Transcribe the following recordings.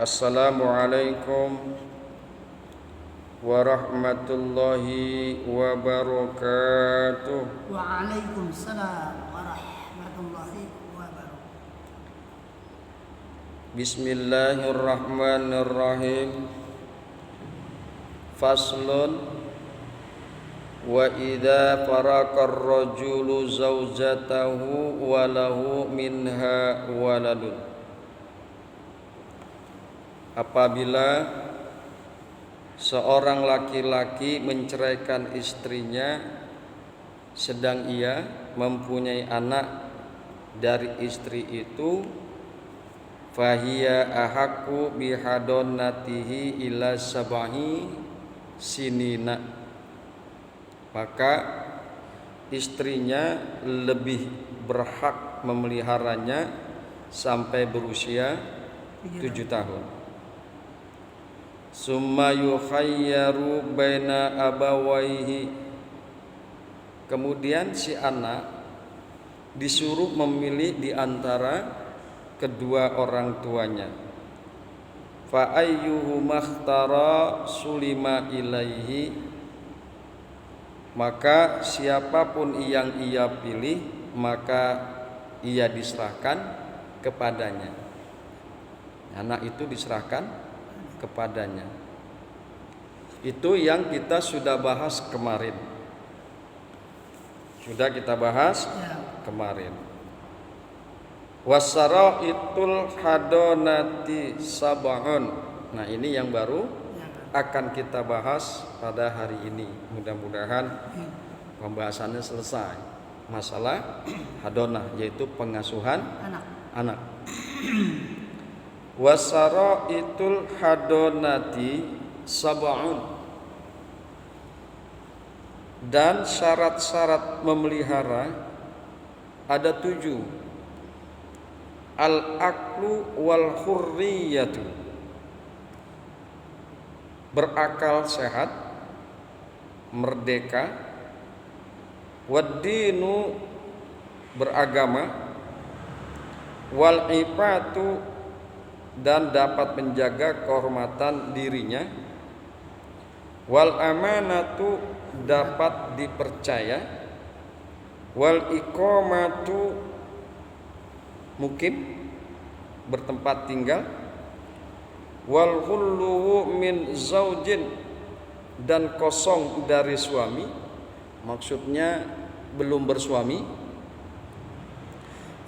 Assalamualaikum warahmatullahi wabarakatuh. Waalaikumsalam warahmatullahi wabarakatuh. Bismillahirrahmanirrahim. Faslun. Wa idza faraqar rajulu zaujatahu wa lahu minha waladun. Apabila seorang laki-laki menceraikan istrinya sedang ia mempunyai anak dari istri itu, fahiya ahaqqu bihadonatihi ila sab'i sinina, maka istrinya lebih berhak memeliharanya sampai berusia 7 tahun. Summa yukhayyaru baina abawaihi, kemudian si anak disuruh memilih di antara kedua orang tuanya. Fa ayyuhuma ikhtara sulima ilaihi, maka siapapun yang ia pilih maka ia diserahkan kepadanya. Anak itu diserahkan kepadanya. Itu yang kita sudah bahas kemarin. Kemarin. Wasaraitul hadonati sab'un. Nah, ini yang baru akan kita bahas pada hari ini. Mudah-mudahan pembahasannya selesai. Masalah hadonah, yaitu pengasuhan anak. Wasaraitul hadonati sab'un, dan syarat-syarat memelihara ada 7. Al-aqlu wal hurriyatu, berakal sehat, merdeka, wad-dinu, beragama, wal ifatu, dan dapat menjaga kehormatan dirinya, wal amanatu, dapat dipercaya, wal iqamatu, mukim, bertempat tinggal, wal khullu min zaujin, dan kosong dari suami, maksudnya belum bersuami.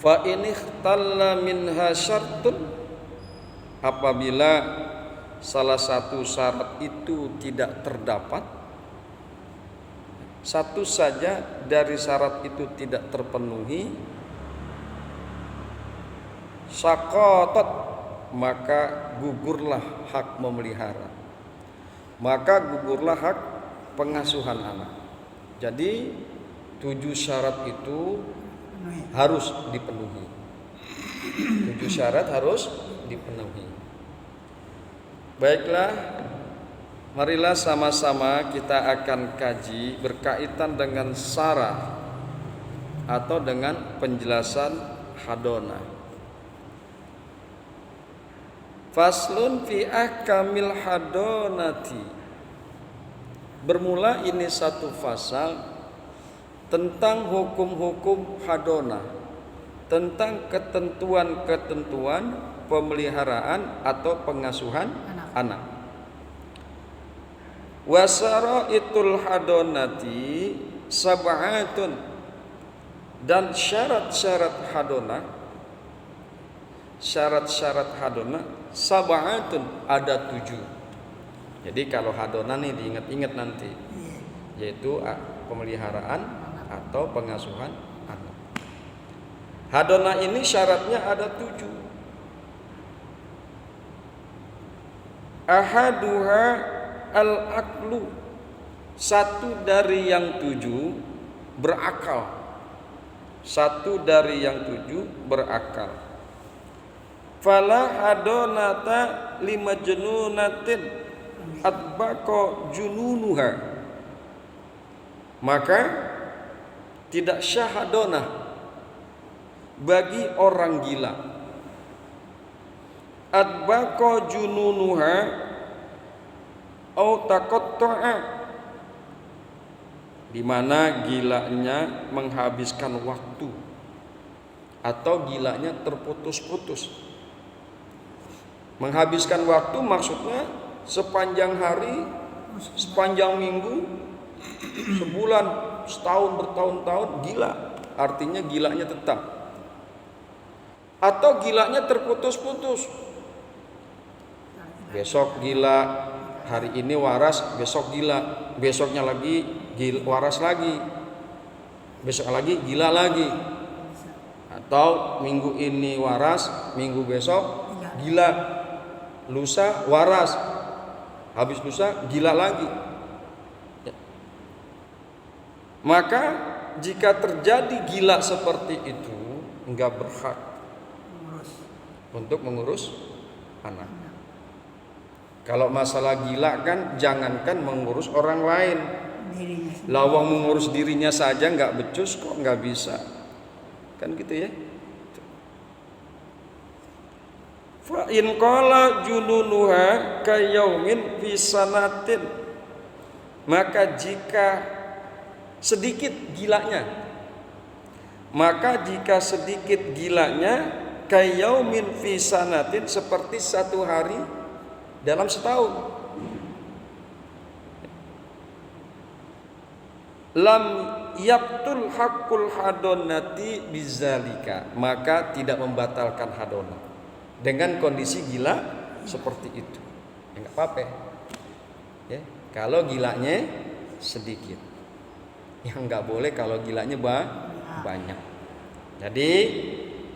Fa in ikhtalla minha syartun, apabila salah satu syarat itu tidak terdapat, satu saja dari syarat itu tidak terpenuhi, saqatat, maka gugurlah hak memelihara, maka gugurlah hak pengasuhan anak. Jadi 7 syarat itu harus dipenuhi. 7 syarat harus dipenuhi. Baiklah, marilah sama-sama kita akan kaji berkaitan dengan syarah atau dengan penjelasan hadonah. Faslun fi ahkamil hadonati. Bermula ini satu fasal tentang hukum-hukum hadonah, tentang ketentuan-ketentuan pemeliharaan atau pengasuhan anak. Wasaraitul hadonati sab'atun, dan syarat-syarat hadonah sab'atun, ada 7. Jadi kalau hadonah nih diingat-ingat nanti, yaitu pemeliharaan atau pengasuhan anak. Hadonah ini syaratnya ada 7. Ahaduha al-aqlu, satu dari yang 7 berakal. Fala hadonata lima jununatin atbaqo jununuha, maka tidak syahadonah bagi orang gila adbaqa jununuha au taqatta'a, di mana gilanya menghabiskan waktu atau gilanya terputus-putus. Menghabiskan waktu maksudnya sepanjang hari, sepanjang minggu, sebulan, setahun, bertahun-tahun gila. Artinya gilanya tetap. Atau gilanya terputus-putus. Besok gila, hari ini waras, besok gila, besoknya lagi waras lagi, besok lagi gila lagi. Atau minggu ini waras, minggu besok gila, lusa waras, habis lusa gila lagi. Maka jika terjadi gila seperti itu, enggak berhak untuk mengurus anak. Kalau masalah gila kan jangankan mengurus orang lain, lawang mengurus dirinya saja enggak becus kok, enggak bisa. Kan gitu ya. Fa in qala jununuha kayaumin fi sanatin, maka jika sedikit gilanya, kayaumin fi sanatin, seperti satu hari dalam setahun. Lam yabtul haqqul hadonati bizalika, maka tidak membatalkan hadonah dengan kondisi gila seperti itu. Ya, enggak apa-apa. Ya, kalau gilanya sedikit. Yang enggak boleh kalau gilanya banyak. Jadi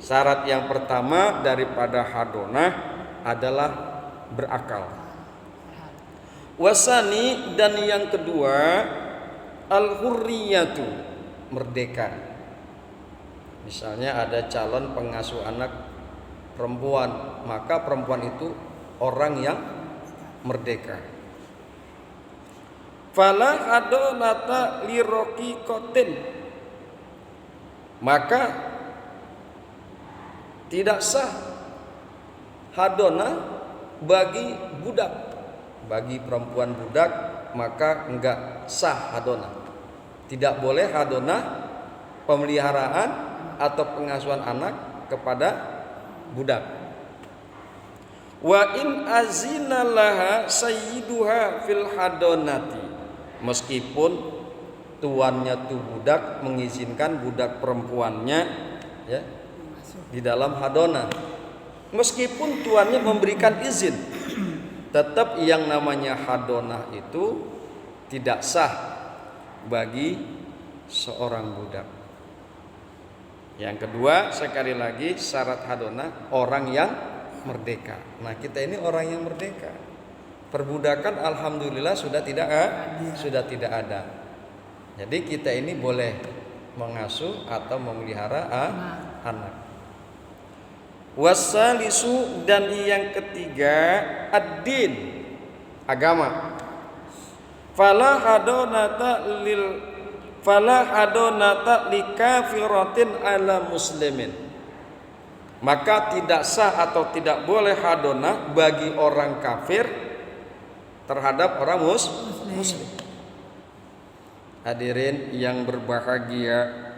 syarat yang pertama daripada hadonah adalah berakal. Wasani, dan yang kedua al-hurriyatu, merdeka. Misalnya ada calon pengasuh anak perempuan, maka perempuan itu orang yang merdeka. Fala hadonata liroqiqatin, maka tidak sah hadonah bagi budak, bagi perempuan budak, maka enggak sah hadonah. Tidak boleh hadonah pemeliharaan atau pengasuhan anak kepada budak. Wa in azina laha sayyiduha fil hadonati, meskipun tuannya tuh budak mengizinkan budak perempuannya ya di dalam hadonah, meskipun tuannya memberikan izin, tetap yang namanya hadonah itu tidak sah bagi seorang budak. Yang kedua, sekali lagi syarat hadonah orang yang merdeka. Nah, kita ini orang yang merdeka. Perbudakan alhamdulillah sudah tidak ada. Jadi kita ini boleh mengasuh atau memelihara anak. Wasalisu, dan yang ketiga ad-din, agama. Fala hadonata likafiratin ala muslimin, maka tidak sah atau tidak boleh hadonah bagi orang kafir terhadap orang muslim. Hadirin yang berbahagia,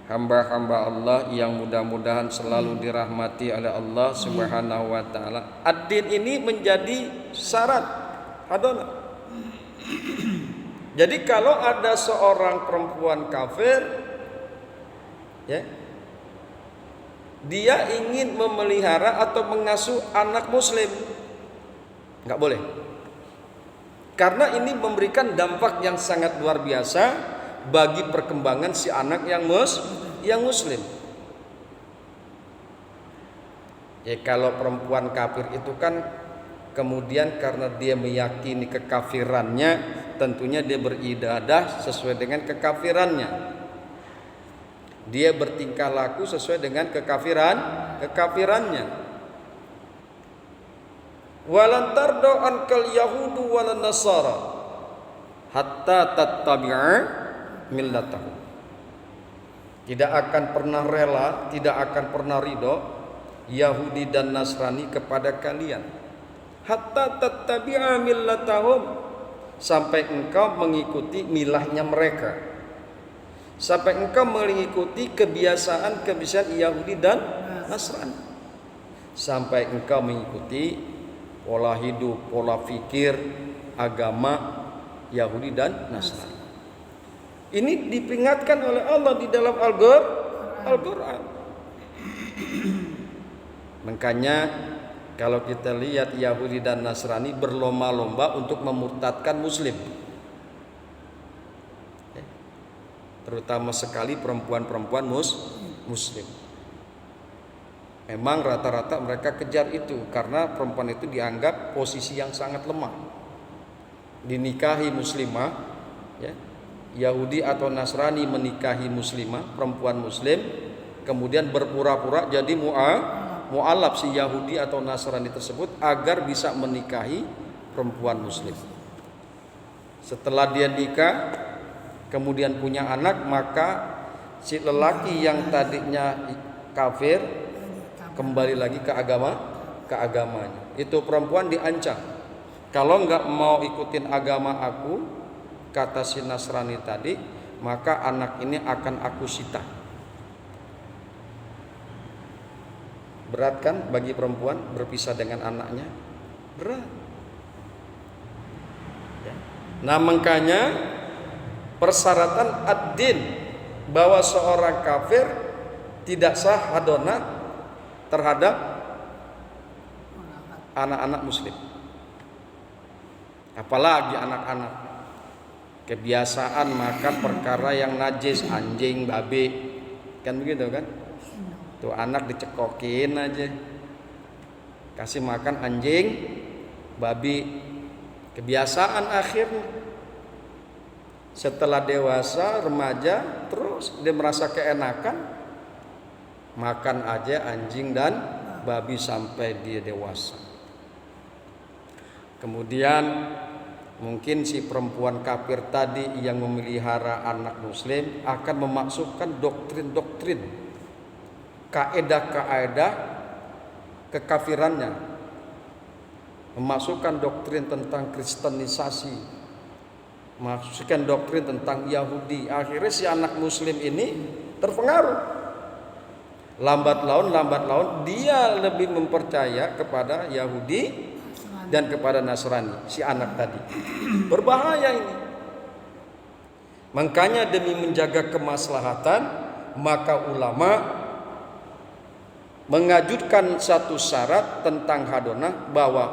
hamba-hamba Allah yang mudah-mudahan selalu dirahmati oleh Allah Subhanahu wa taala. Ad-din ini menjadi syarat hadonah. Jadi kalau ada seorang perempuan kafir ya, dia ingin memelihara atau mengasuh anak muslim, enggak boleh. Karena ini memberikan dampak yang sangat luar biasa bagi perkembangan si anak yang muslim. Ya, kalau perempuan kafir itu kan kemudian karena dia meyakini kekafirannya, tentunya dia beribadah sesuai dengan kekafirannya. Dia bertingkah laku sesuai dengan kekafirannya. Walan tardo ankal yahudu walan nasara hatta tattabi'a millatahum. Tidak akan pernah rela, tidak akan pernah ridho Yahudi dan Nasrani kepada kalian, hatta tattabi'a millatahum, sampai engkau mengikuti milahnya mereka, sampai engkau mengikuti kebiasaan Yahudi dan Nasrani, sampai engkau mengikuti pola hidup, pola pikir, agama Yahudi dan Nasrani. Ini diperingatkan oleh Allah di dalam Al-Quran. Makanya kalau kita lihat Yahudi dan Nasrani berlomba-lomba untuk memurtadkan Muslim, terutama sekali perempuan-perempuan Muslim. Memang rata-rata mereka kejar itu karena perempuan itu dianggap posisi yang sangat lemah. Dinikahi muslimah, ya, Yahudi atau Nasrani menikahi muslimah, perempuan Muslim, kemudian berpura-pura jadi mu'alaf si Yahudi atau Nasrani tersebut agar bisa menikahi perempuan Muslim. Setelah dia nikah, kemudian punya anak, maka si lelaki yang tadinya kafir kembali lagi ke agamanya. Itu perempuan diancam, kalau nggak mau ikutin agama aku, kata si Nasrani tadi, maka anak ini akan aku sita. Berat kan bagi perempuan berpisah dengan anaknya? Berat. Nah, makanya persyaratan ad-din bahwa seorang kafir tidak sah hadonah terhadap anak-anak Muslim, apalagi anak-anak. Kebiasaan makan perkara yang najis, anjing, babi, kan begitu kan? Tuh anak dicekokin aja, kasih makan anjing, babi, kebiasaan. Akhirnya setelah dewasa, remaja, terus dia merasa keenakan makan aja anjing dan babi sampai dia dewasa. Kemudian mungkin si perempuan kafir tadi yang memelihara anak Muslim akan memasukkan doktrin-doktrin, kaedah-kaedah kekafirannya, memasukkan doktrin tentang kristenisasi, memasukkan doktrin tentang Yahudi. Akhirnya si anak Muslim ini terpengaruh. Lambat laun dia lebih mempercaya kepada Yahudi dan kepada Nasrani, si anak tadi. Berbahaya ini. Makanya demi menjaga kemaslahatan, maka ulama mengajukan satu syarat tentang hadonah, bahwa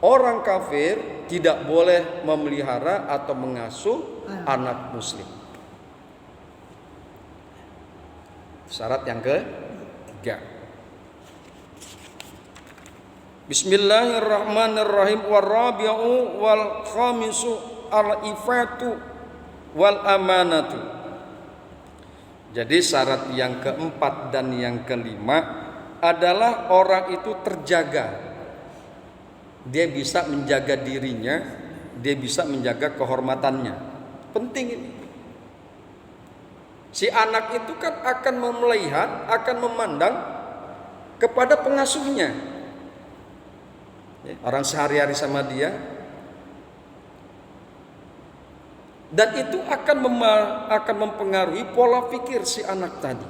orang kafir tidak boleh memelihara atau mengasuh anak Muslim. Syarat yang ketiga, Bismillahirrahmanirrahim. Warabi'u wal khamisu al-ifatu wal amanatu. Jadi syarat yang keempat dan yang kelima adalah orang itu terjaga. Dia bisa menjaga dirinya, dia bisa menjaga kehormatannya. Penting ini. Si anak itu kan akan melihat, akan memandang kepada pengasuhnya. Orang sehari-hari sama dia, dan itu akan mempengaruhi pola pikir si anak tadi.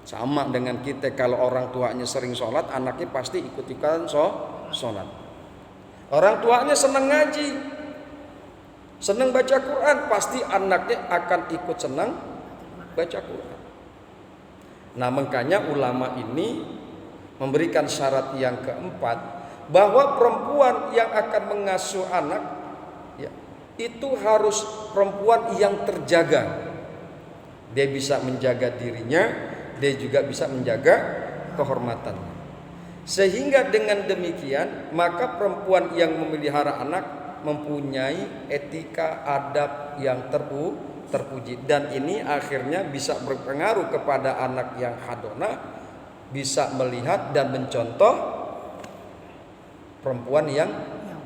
Sama dengan kita, kalau orang tuanya sering sholat, anaknya pasti ikut-ikutan sholat. Orang tuanya senang ngaji, senang baca Quran, pasti anaknya akan ikut senang baca Quran. Nah, makanya ulama ini memberikan syarat yang keempat, bahwa perempuan yang akan mengasuh anak, ya, itu harus perempuan yang terjaga. Dia bisa menjaga dirinya, dia juga bisa menjaga kehormatannya. Sehingga dengan demikian, maka perempuan yang memelihara anak mempunyai etika adab yang terpuji, dan ini akhirnya bisa berpengaruh kepada anak yang hadonah, bisa melihat dan mencontoh perempuan yang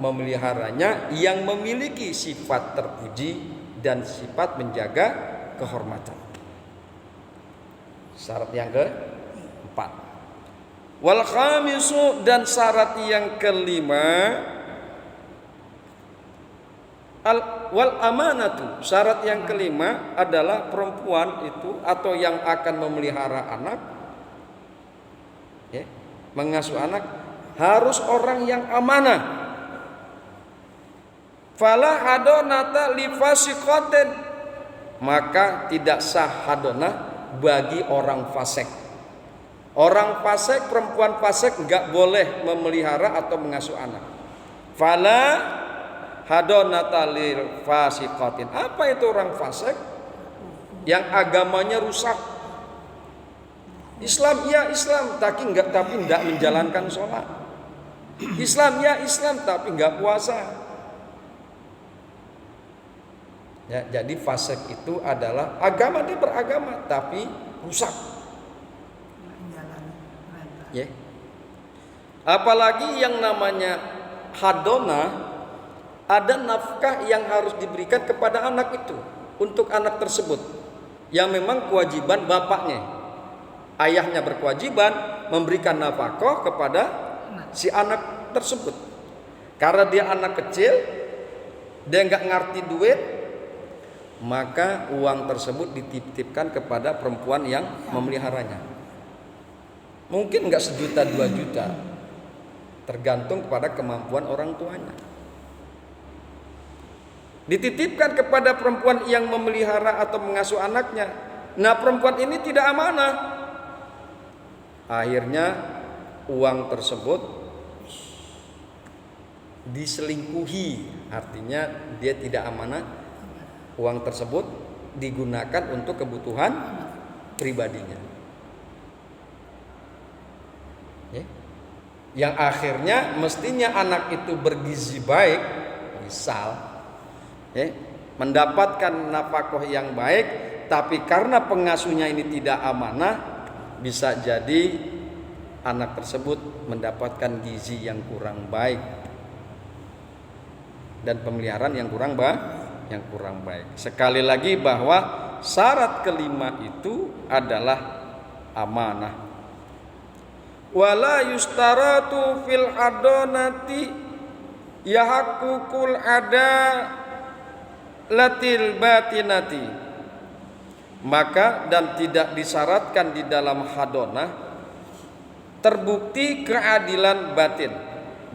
memeliharanya, yang memiliki sifat terpuji dan sifat menjaga kehormatan. Syarat yang keempat. Wal khamisu, dan syarat yang kelima, wal amanatu, syarat yang kelima adalah perempuan itu atau yang akan memelihara anak, ya, mengasuh anak, harus orang yang amanah. Fala hadonata li fasiqatin, maka tidak sah hadonah bagi orang fasik. Orang fasik, perempuan fasik enggak boleh memelihara atau mengasuh anak. Fala hadonata lil fasiqatin. Apa itu orang fasik? Yang agamanya rusak. Islam ya Islam, tapi enggak menjalankan sholat. Islam ya Islam, tapi enggak puasa. Ya, jadi fasik itu adalah agama, dia beragama tapi rusak. Ya. Apalagi yang namanya hadonah, ada nafkah yang harus diberikan kepada anak itu, untuk anak tersebut yang memang kewajiban bapaknya. Ayahnya berkewajiban memberikan nafkah kepada si anak tersebut. Karena dia anak kecil, dia nggak ngerti duit, maka uang tersebut dititipkan kepada perempuan yang memeliharanya. Mungkin nggak 1 juta 2 juta, tergantung kepada kemampuan orang tuanya. Dititipkan kepada perempuan yang memelihara atau mengasuh anaknya. Nah, perempuan ini tidak amanah. Akhirnya uang tersebut diselingkuhi, artinya dia tidak amanah. Uang tersebut digunakan untuk kebutuhan pribadinya. Yang akhirnya mestinya anak itu bergizi baik, misal mendapatkan nafkah yang baik, tapi karena pengasuhnya ini tidak amanah, bisa jadi anak tersebut mendapatkan gizi yang kurang baik dan pemeliharaan yang kurang baik. Sekali lagi bahwa syarat kelima itu adalah amanah. Wala yustaratu fil hadonati yahakukul ada latil batinati. Maka dan tidak disyaratkan di dalam hadonah terbukti keadilan batin.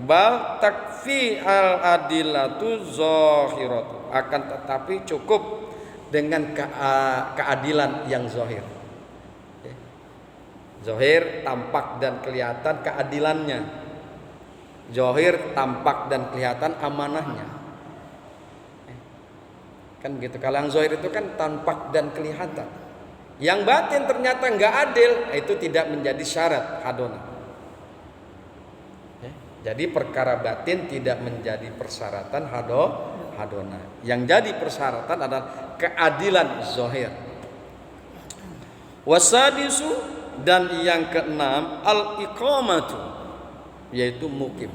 Bal takfi al adilatu zahiratu, akan tetapi cukup dengan keadilan yang zahir. Zahir tampak dan kelihatan keadilannya. Zahir tampak dan kelihatan amanahnya. Kan begitu. Kalau yang zahir itu kan tampak dan kelihatan. Yang batin ternyata enggak adil, itu tidak menjadi syarat hadonah. Jadi perkara batin tidak menjadi persyaratan hadonah. Yang jadi persyaratan adalah keadilan zahir. Wasadisu, dan yang keenam, al-iqamatu, yaitu mukim.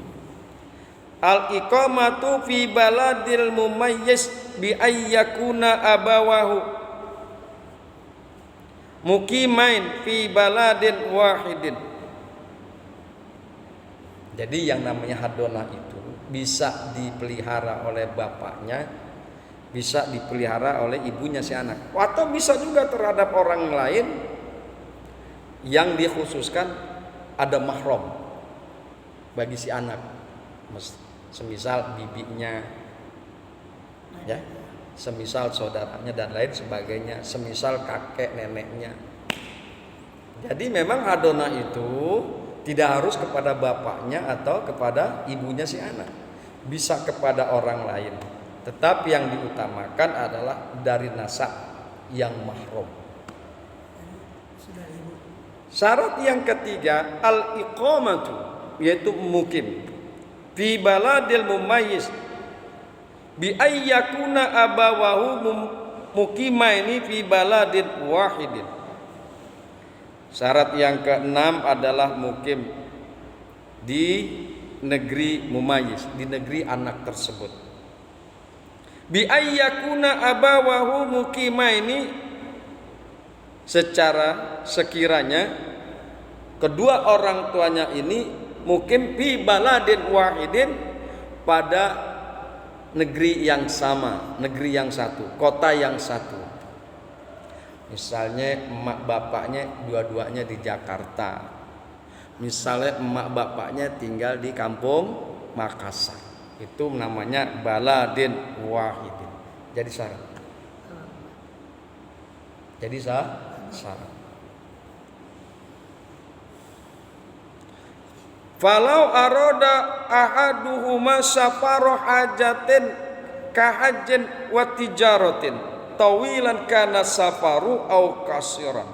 Al-iqamatu fi baladil mumayyiz bi ayyakuna abawahu mukimain fi baladin wahidin. Jadi yang namanya hadonah itu bisa dipelihara oleh bapaknya, bisa dipelihara oleh ibunya si anak, atau bisa juga terhadap orang lain yang dikhususkan ada mahram bagi si anak, semisal bibinya, ya, semisal saudaranya dan lain sebagainya, semisal kakek neneknya. Jadi memang hadonah itu tidak harus kepada bapaknya atau kepada ibunya si anak, bisa kepada orang lain. Tetapi yang diutamakan adalah dari nasab yang mahram. Syarat yang ketiga, al-iqamatu, yaitu mukim fi baladil mumayyiz bi ayyakuna abawahu mukimaini fi baladin wahidin. Syarat yang keenam adalah mukim di negeri mumayyiz, di negeri anak tersebut. Bi ayyakuna abawahu mukimaini, secara sekiranya kedua orang tuanya ini mukim fi baladin wahidin, pada negeri yang sama, negeri yang satu, kota yang satu. Misalnya emak bapaknya dua-duanya di Jakarta, misalnya emak bapaknya tinggal di kampung Makassar, itu namanya baladin wahidin. Jadi syarat. Jadi syarat. Falau aroda ahaduhuma safaroh hajatin kahajin wa tijaratin tawilan kana safaru au qasiran.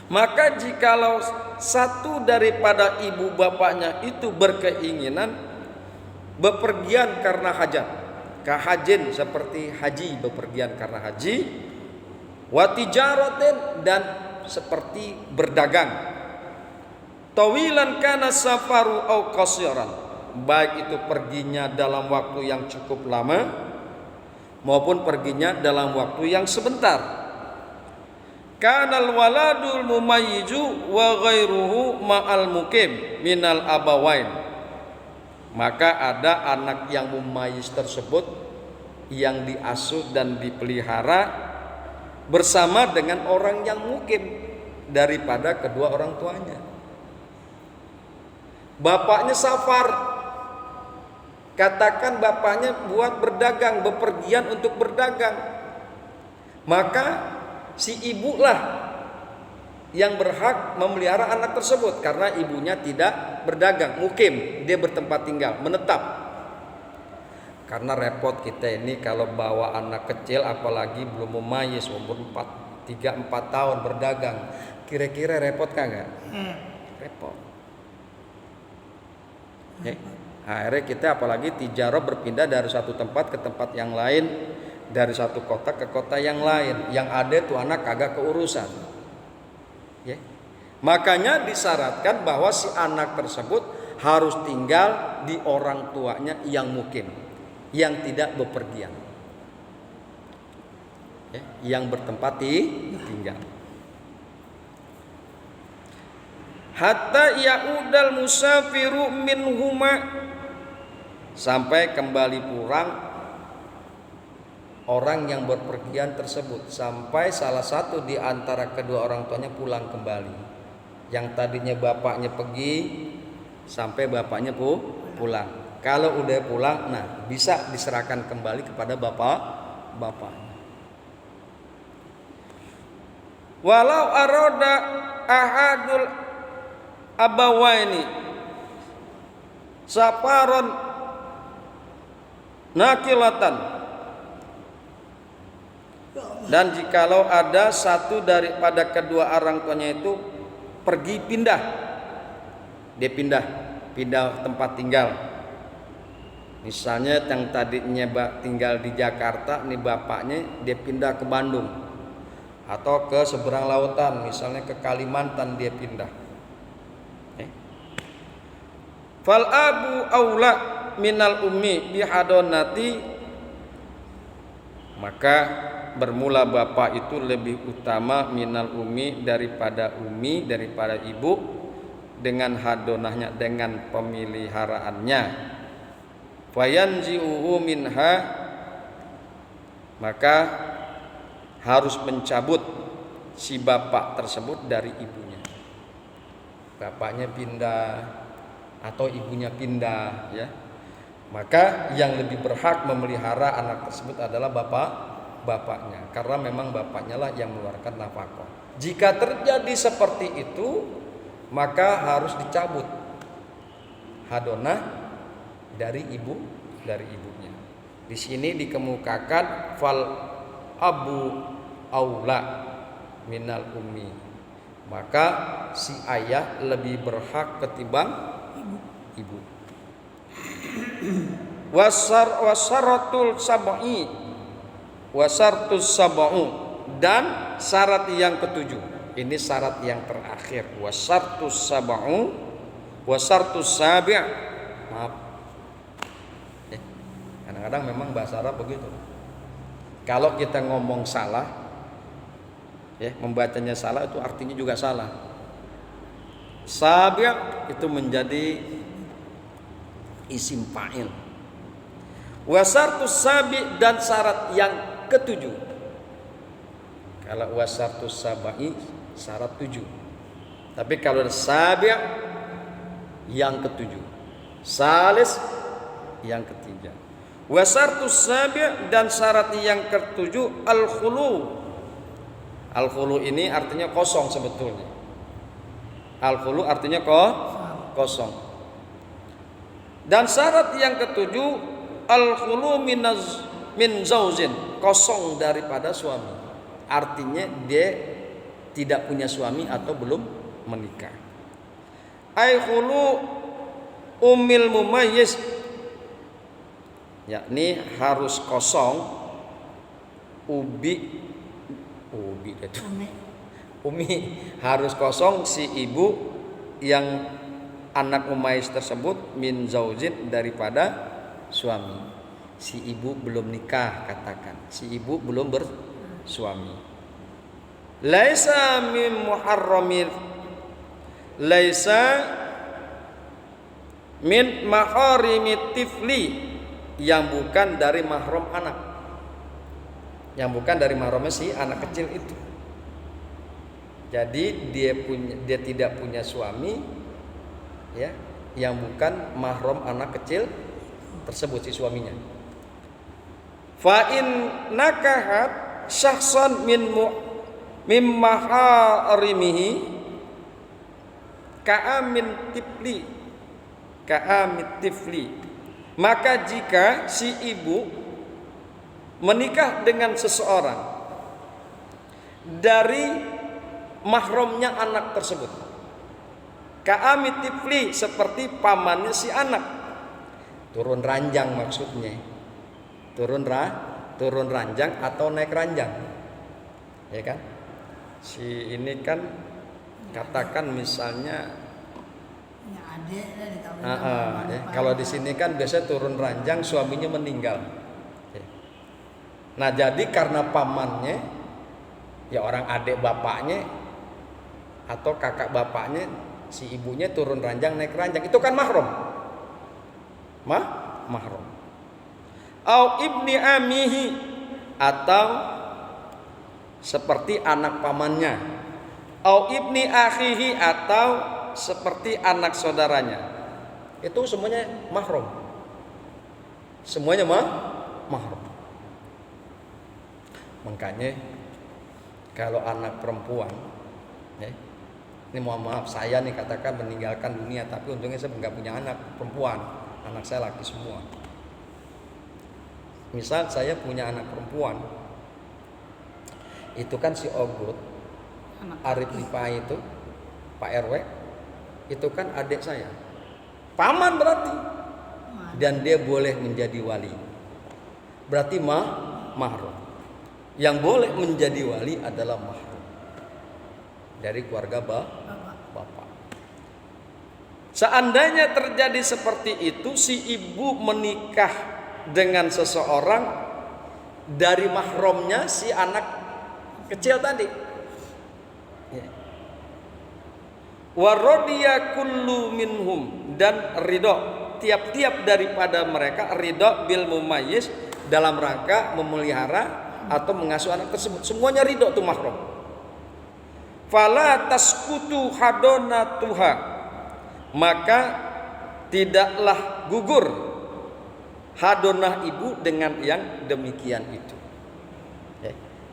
Maka jikalau satu daripada ibu bapaknya itu berkeinginan bepergian karena hajat, kahajin seperti haji, bepergian karena haji, wa tijaratin dan seperti berdagang, tawilan kana safaru au qasiran, baik itu perginya dalam waktu yang cukup lama maupun perginya dalam waktu yang sebentar. Kanal waladul mumayyiju wa ghairuhu ma'al mukim minal abawain, maka ada anak yang mumayyiz tersebut yang diasuh dan dipelihara bersama dengan orang yang mukim daripada kedua orang tuanya. Bapaknya safar, katakan bapaknya buat berdagang, bepergian untuk berdagang, maka si ibulah yang berhak memelihara anak tersebut karena ibunya tidak berdagang, mukim, dia bertempat tinggal, menetap. Karena repot kita ini kalau bawa anak kecil, apalagi belum mumayyiz, umur 3-4 tahun berdagang, kira-kira repot kagak? Repot. Akhirnya kita apalagi tijarah, berpindah dari satu tempat ke tempat yang lain, dari satu kota ke kota yang lain, yang ada tuh anak kagak keurusan. Ya. Makanya disyaratkan bahwa si anak tersebut harus tinggal di orang tuanya yang mukim, yang tidak bepergian, ya, yang bertempat tinggal. Hatta ya'udal musafiru minhuma, sampai kembali pulang orang yang berpergian tersebut, sampai salah satu di antara kedua orang tuanya pulang kembali. Yang tadinya bapaknya pergi sampai bapaknya pulang. Kalau udah pulang, nah bisa diserahkan kembali kepada bapaknya. Walau aroda ahadul abawaini safaron nakilatan, dan jikalau ada satu daripada kedua orang tuanya itu pergi pindah, dia pindah tempat tinggal. Misalnya yang tadinya tinggal di Jakarta, nih bapaknya dia pindah ke Bandung atau ke seberang lautan, misalnya ke Kalimantan dia pindah. Fal abu aula minal ummi bihadonati, maka bermula bapak itu lebih utama minal ummi, daripada ibu, dengan hadonahnya, dengan pemeliharaannya. Fayanzi'uhu minha, maka harus mencabut si bapak tersebut dari ibunya. Bapaknya pindah atau ibunya pindah, ya, maka yang lebih berhak memelihara anak tersebut adalah bapaknya, karena memang bapaknya lah yang mengeluarkan nafkah. Jika terjadi seperti itu, maka harus dicabut hadonah dari ibunya. Di sini dikemukakan fal abu aula minal ummi, maka si ayah lebih berhak ketimbang ibu. Wasaratul sab'i, wasartus sab'u, dan syarat yang ketujuh, ini syarat yang terakhir, wasartus sab'u, wasartus sabi'. Maaf, kadang-kadang memang bahasa Arab begitu. Kalau kita ngomong salah, Ya, membacanya salah itu artinya juga salah. Sabi' itu menjadi isim fa'il. Wa syartus sabi' dan syarat yang ketujuh. Kalau wa syartus sabai syarat 7. Tapi kalau sabi' yang ketujuh. Salis yang ketiga. Wa syartus sabi' dan syarat yang ketujuh al-khulu. Al-khulu ini artinya kosong sebetulnya. Al-khulu artinya kosong. Dan syarat yang ketujuh al-khulu min zaujin, kosong daripada suami. Artinya dia tidak punya suami atau belum menikah. Ai khulu umil mumayyiz, yakni harus kosong umi harus kosong si ibu yang anak mumayyiz tersebut min zaujin daripada suami. Si ibu belum nikah, katakan si ibu belum bersuami. Laisa min muharramil, laisa min maharimit tifli, yang bukan dari mahram anak, yang bukan dari mahramnya si anak kecil itu. Jadi dia tidak punya suami, ya, yang bukan mahram anak kecil tersebut si suaminya. Fa in nakahat syakhsan min maharimihi ka'amin tifli, maka jika si ibu menikah dengan seseorang dari mahramnya anak tersebut, ka'amin tifli seperti pamannya si anak, turun ranjang maksudnya, turun ranjang atau naik ranjang, ya kan? Si ini kan katakan misalnya kalau di sini kan biasa turun ranjang suaminya meninggal. Nah jadi karena pamannya, ya orang adik bapaknya atau kakak bapaknya, si ibunya turun ranjang naik ranjang, itu kan mahram. Mahram. Au ibni amihi, atau seperti anak pamannya. Au ibni akhihi, atau seperti anak saudaranya. Itu semuanya mahram. Semuanya mahram. Makanya kalau anak perempuan, ya, ini mohon maaf saya nih katakan meninggalkan dunia, tapi untungnya saya nggak punya anak perempuan, anak saya laki semua. Misal saya punya anak perempuan, itu kan si Ogut Arif Lipai itu Pak RW, itu kan adik saya, paman berarti, dan dia boleh menjadi wali, berarti mahram. Yang boleh menjadi wali adalah mahram dari keluarga bapak. Seandainya terjadi seperti itu, si ibu menikah dengan seseorang dari mahramnya si anak kecil tadi, wa radiya kullu minhum, dan ridho tiap-tiap daripada mereka, ridho bil mumayyiz, dalam rangka memelihara atau mengasuh anak tersebut, semuanya ridho tuh mahram. Fala taskutu hadonatuha, maka tidaklah gugur hadonah ibu dengan yang demikian itu.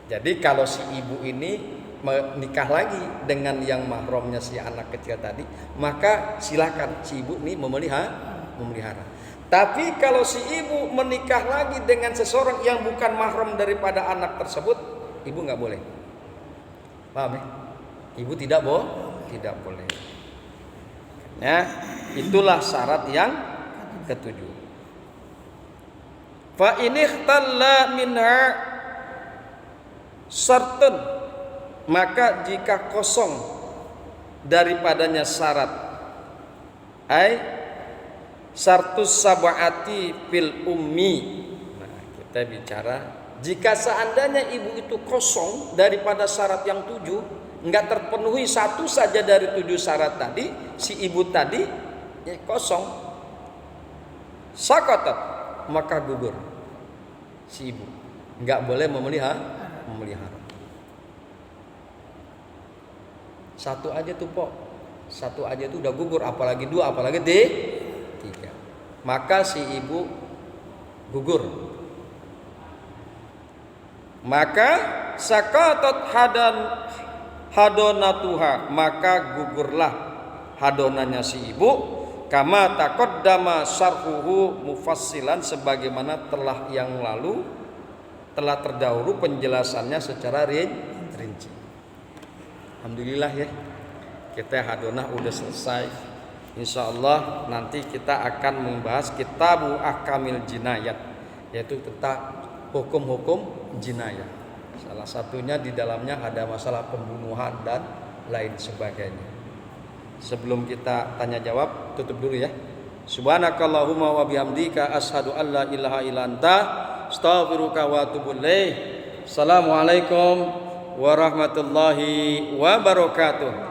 Jadi kalau si ibu ini menikah lagi dengan yang mahramnya si anak kecil tadi, maka silakan si ibu ini memelihara. Tapi kalau si ibu menikah lagi dengan seseorang yang bukan mahram daripada anak tersebut, ibu nggak boleh. Paham ya? Ibu tidak boleh. Ya, itulah syarat yang ketujuh. Fa in ikhtalla minha syartun, maka jika kosong daripadanya syarat, ai syartus sab'ati fil ummi. Nah, kita bicara Jika seandainya ibu itu kosong daripada syarat yang 7, enggak terpenuhi satu saja dari 7 syarat tadi, si ibu tadi ya kosong, sakatat, maka gugur si ibu, enggak boleh memelihara. Satu aja tuh pok, satu aja tuh udah gugur, apalagi 2, apalagi 3, maka si ibu gugur. Maka sakatat hadonatuha, maka gugurlah hadonanya si ibu, kama taqaddama syarhuhu mufassilan, sebagaimana yang lalu telah terdahulu penjelasannya secara rinci. Alhamdulillah ya, kita hadonah udah selesai. Insyaallah nanti kita akan membahas Kitabu Ahkamil Jinayat, yaitu tentang hukum-hukum jinayah. Salah satunya di dalamnya ada masalah pembunuhan dan lain sebagainya. Sebelum kita tanya jawab, tutup dulu ya. Subhanakallahumma wa bihamdika asyhadu an la ilaha illa anta astaghfiruka wa atubu ilaik. Assalamualaikum warahmatullahi wabarakatuh.